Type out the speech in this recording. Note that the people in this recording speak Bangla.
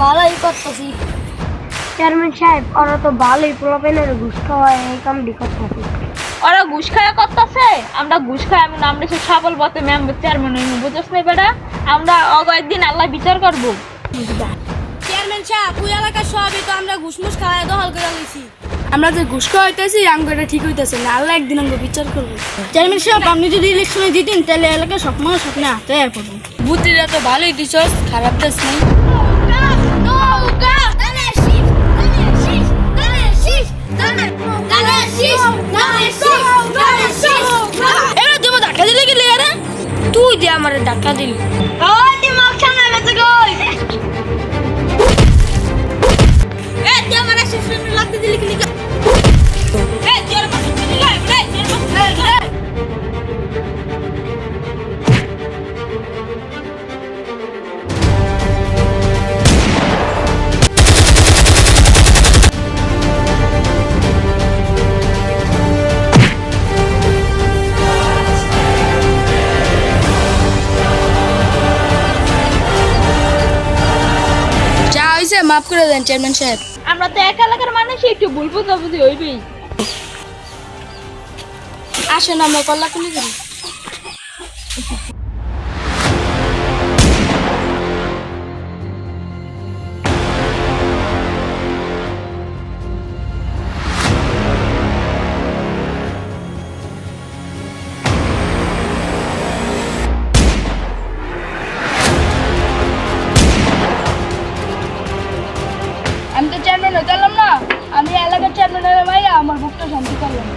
ভালোই করতেছি। চেয়ারম্যান সাহেব, ওরা তো ভালোই পোলাপেনের ঘুষ খাওয়ায় এই কামটি করতেছে। ওরা ঘুষ খায়া করতেছে, আমরা ঘুষ খাই এমন আমরা সে ছাগল বতে ম্যাম চেয়ারম্যান হইনি, বুঝছ না বেটা? আমরা একদিন আল্লাহ বিচার করবো। চেয়ারম্যান সাহেব, ওই এলাকার সবই তো আমরা ঘুষমুষ খাওয়ায় দখল করে নিছি। আমরা যে ঘুষ খাওয়াইতেছি আমগোটা ঠিক হইতেছে না, আল্লাহ একদিন আমরা বিচার করবো। চেয়ারম্যান সাহেব, আপনি যদি ইলেকশনে জিতেন তাহলে এলাকার সব মানুষ আপনি তৈরি করবেন। বুদ্ধিটা তো ভালোই দিছস, খারাপ দেশ নাই। তুই দিয়ে আমার ধাক্কা দিলি। মাফ করে দেন চেয়ারম্যান সাহেব। আমরা তো এক এলাকার মানুষ, একটু ভুল বুঝাবুঝি হইবেই। আসেন আমরা কল্লাকুলি করি। আমি তো চেয়ারম্যান হতে পারলাম না, আমি এলাকার চেয়ারম্যানের ভাই আমার ভুক্ত শান্তি করলাম।